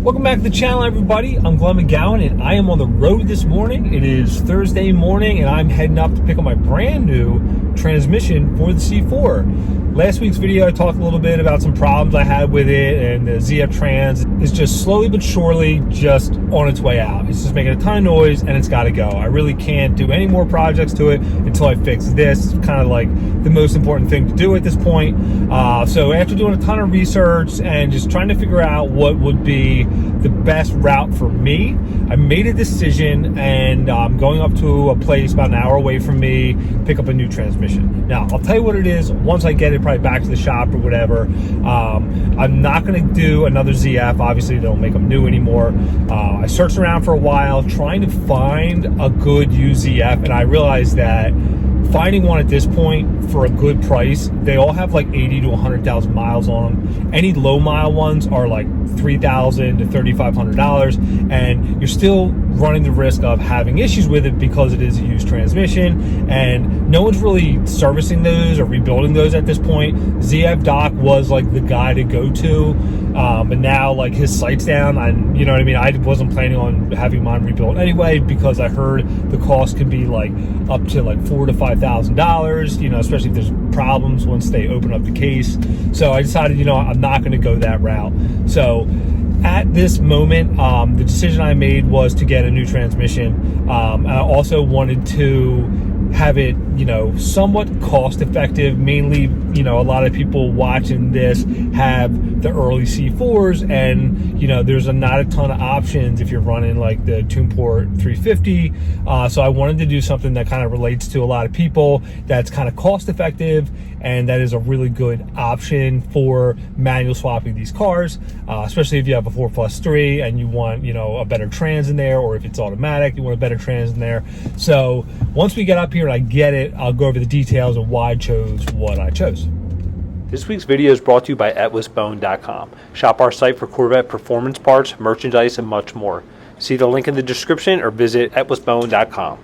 Welcome back to the channel, everybody. I'm Glenn McGowan, and I am on the road this morning. It is Thursday morning, and I'm heading up to pick up my brand new transmission for the C4. Last week's video, I talked a little bit about some problems I had with it, and the ZF Trans is just slowly but surely just on its way out. It's just making a ton of noise, and it's got to go. I really can't do any more projects to it until I fix this. It's kind of like the most important thing to do at this point. So after doing a ton of research and just trying to figure out what would be the best route for me, I made a decision, and I'm going up to a place about an hour away from me, pick up a new transmission. Now, I'll tell you what it is once I get it, probably back to the shop or whatever. I'm not going to do another ZF. Obviously, they don't make them new anymore. I searched around for a while trying to find a good used ZF, and I realized that finding one at this point for a good price, they all have like 80 to 100,000 miles on them. Any low mile ones are like $3,000 to $3,500, and you're still running the risk of having issues with it because it is a used transmission, and no one's really servicing those or rebuilding those at this point. ZF Doc was like the guy to go to, but now like his site's down, and you know what I mean. I wasn't planning on having mine rebuilt anyway because I heard the cost could be like up to like $4,000 to $5,000. You know, especially if there's problems once they open up the case. So I decided, you know, I'm not going to go that route. So at this moment, the decision I made was to get a new transmission. I also wanted to have it, you know, somewhat cost effective. Mainly, you know, a lot of people watching this have the early C4s, and you know, there's not a ton of options if you're running like the TunePort 350. So I wanted to do something that kind of relates to a lot of people, that's kind of cost effective, and that is a really good option for manual swapping these cars, especially if you have a 4+3 and you want, you know, a better trans in there, or if it's automatic, you want a better trans in there. So once we get up here and I get it, I'll go over the details of why I chose what I chose. This week's video is brought to you by LCOBMW.com. Shop our site for Corvette performance parts, merchandise, and much more. See the link in the description or visit LCOBMW.com.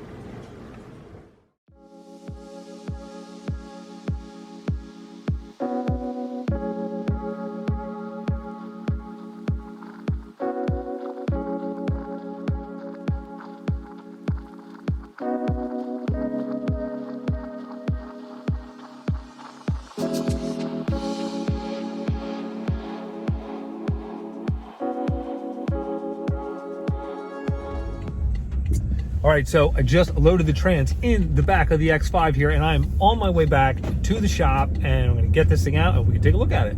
All right, so I just loaded the trans in the back of the X5 here, and I'm on my way back to the shop, and I'm gonna get this thing out and we can take a look at it.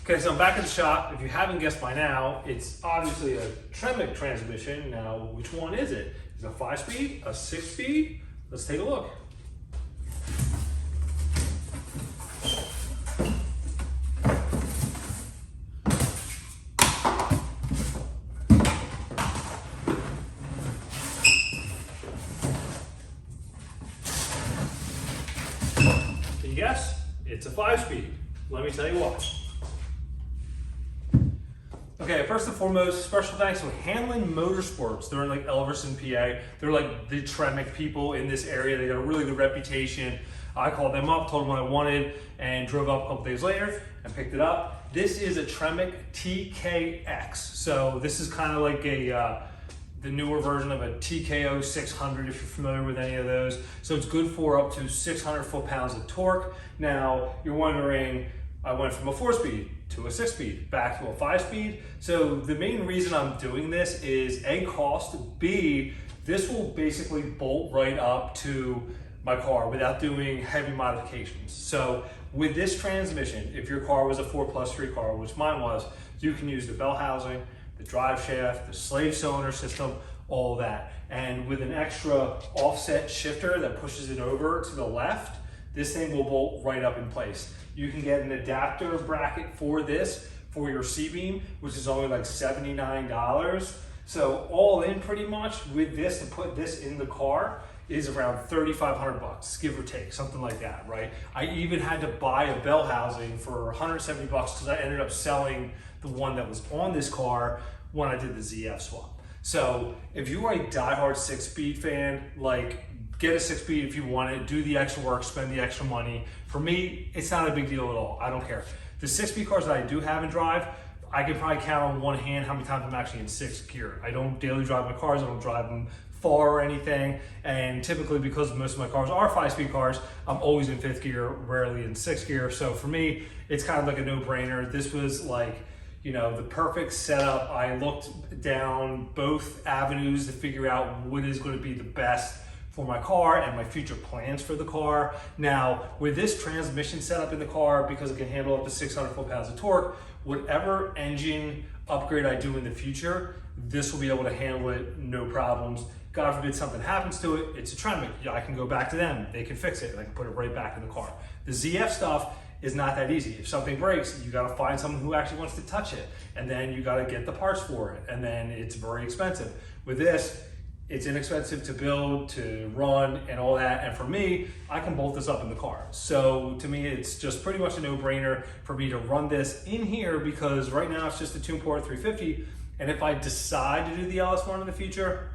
Okay, so I'm back at the shop. If you haven't guessed by now, it's obviously a Tremec transmission. Now, which one is it? Is it a 5-speed, a 6-speed? Let's take a look. Yes, it's a 5-speed. Let me tell you why. Okay, first and foremost, special thanks to Handling Motorsports. They're in like Elverson, PA. They're like the Tremec people in this area. They got a really good reputation. I called them up, told them what I wanted, and drove up a couple days later and picked it up. This is a Tremec TKX. So this is kind of like the newer version of a TKO 600, if you're familiar with any of those. So it's good for up to 600 foot-pounds of torque. Now, you're wondering, I went from a 4-speed to a 6-speed, back to a 5-speed. So the main reason I'm doing this is A, cost, B, this will basically bolt right up to my car without doing heavy modifications. So with this transmission, if your car was a 4+3 car, which mine was, you can use the bell housing, the drive shaft, the slave cylinder system, all that. And with an extra offset shifter that pushes it over to the left, this thing will bolt right up in place. You can get an adapter bracket for this, for your C-beam, which is only like $79. So all in pretty much with this, to put this in the car, is around 3,500 bucks, give or take, something like that, right? I even had to buy a bell housing for 170 bucks because I ended up selling the one that was on this car when I did the ZF swap. So if you are a diehard 6-speed fan, like get a 6-speed if you want it, do the extra work, spend the extra money. For me, it's not a big deal at all. I don't care. The 6-speed cars that I do have and drive, I could probably count on one hand how many times I'm actually in sixth gear. I don't daily drive my cars, I don't drive them far or anything, and typically because most of my cars are 5-speed cars, I'm always in fifth gear, rarely in sixth gear. So for me, it's kind of like a no-brainer. This was like, you know, the perfect setup. I looked down both avenues to figure out what is going to be the best for my car and my future plans for the car. Now, with this transmission setup in the car, because it can handle up to 600 foot-pounds of torque, whatever engine upgrade I do in the future, this will be able to handle it, no problems. God forbid something happens to it, it's a Tremec. I can go back to them, they can fix it, and I can put it right back in the car. The ZF stuff is not that easy. If something breaks, you gotta find someone who actually wants to touch it, and then you gotta get the parts for it, and then it's very expensive. With this, it's inexpensive to build, to run, and all that. And for me, I can bolt this up in the car. So to me, it's just pretty much a no-brainer for me to run this in here, because right now it's just a tune-port 350. And if I decide to do the LS1 in the future,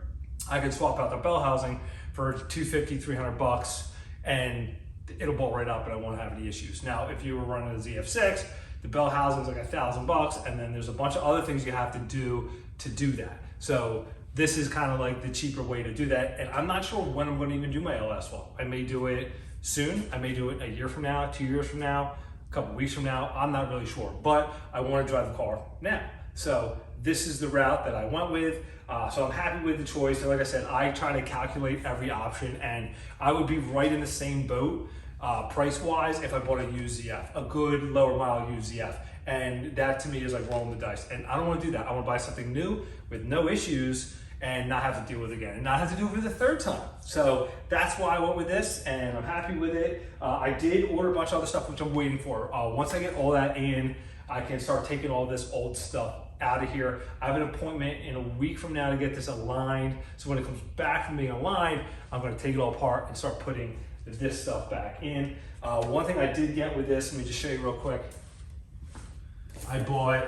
I can swap out the bell housing for $250, $300, and it'll bolt right up and I won't have any issues. Now, if you were running a ZF6, the bell housing is like $1,000, and then there's a bunch of other things you have to do that. So this is kind of like the cheaper way to do that. And I'm not sure when I'm going to even do my LS swap. I may do it soon. I may do it a year from now, 2 years from now, a couple weeks from now. I'm not really sure, but I want to drive the car now. So this is the route that I went with. So I'm happy with the choice. And like I said, I try to calculate every option, and I would be right in the same boat price-wise if I bought a used ZF, a good lower mile used ZF. And that to me is like rolling the dice. And I don't want to do that. I want to buy something new with no issues and not have to deal with it again, and not have to do it for the third time. So that's why I went with this, and I'm happy with it. I did order a bunch of other stuff, which I'm waiting for. Once I get all that in, I can start taking all this old stuff out of here. I have an appointment in a week from now to get this aligned. So when it comes back from being aligned, I'm going to take it all apart and start putting this stuff back in. One thing I did get with this, let me just show you real quick. I bought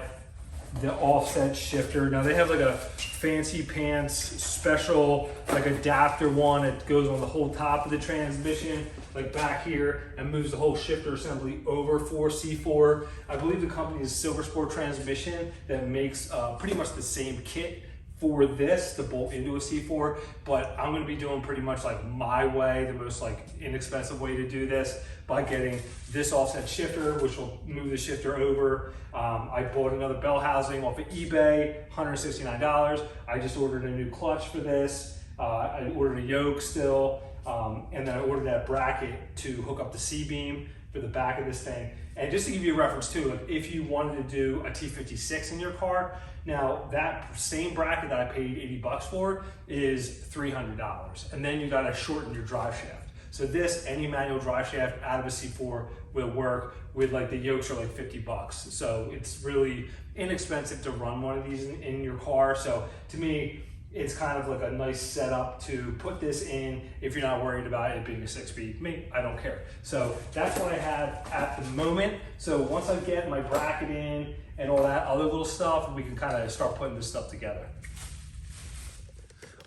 the offset shifter. Now they have like a fancy pants special like adapter one that goes on the whole top of the transmission, like back here, and moves the whole shifter assembly over for C4. I believe the company is Silver Sport Transmission that makes pretty much the same kit for this to bolt into a C4, but I'm gonna be doing pretty much like my way, the most like inexpensive way to do this, by getting this offset shifter, which will move the shifter over. I bought another bell housing off of eBay, $169. I just ordered a new clutch for this. I ordered a yoke still, and then I ordered that bracket to hook up the C-beam for the back of this thing. And just to give you a reference too, like if you wanted to do a T56 in your car, now that same bracket that I paid $80 for is $300. And then you gotta shorten your drive shaft. So this, any manual drive shaft out of a C4 will work with, like the yokes are like $50. So it's really inexpensive to run one of these in your car. So to me, it's kind of like a nice setup to put this in if you're not worried about it being a 6-speed. Me, I don't care. So that's what I have at the moment. So once I get my bracket in and all that other little stuff, we can kind of start putting this stuff together.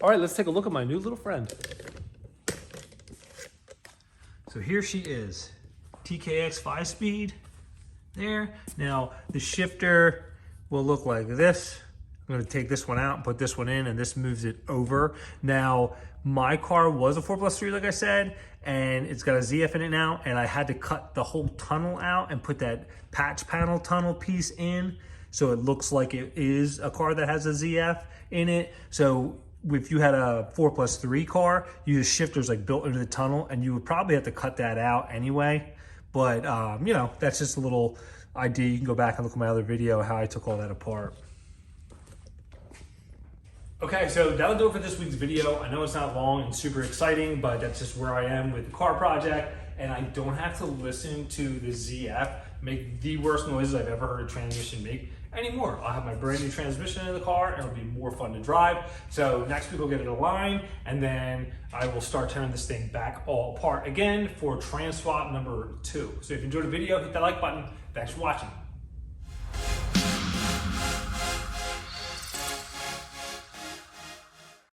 All right, let's take a look at my new little friend. So here she is, TKX 5-speed there. Now the shifter will look like this. I'm gonna take this one out and put this one in, and this moves it over. Now, my car was a 4+3, like I said, and it's got a ZF in it now, and I had to cut the whole tunnel out and put that patch panel tunnel piece in, so it looks like it is a car that has a ZF in it. So if you had a 4+3 car, the shifter's like built into the tunnel, and you would probably have to cut that out anyway. But you know, that's just a little idea. You can go back and look at my other video how I took all that apart. Okay, so that'll do it for this week's video. I know it's not long and super exciting, but that's just where I am with the car project, and I don't have to listen to the ZF make the worst noises I've ever heard a transmission make anymore. I'll have my brand new transmission in the car, and it'll be more fun to drive. So next week we'll get it aligned, and then I will start tearing this thing back all apart again for trans swap number 2. So if you enjoyed the video, hit that like button. Thanks for watching.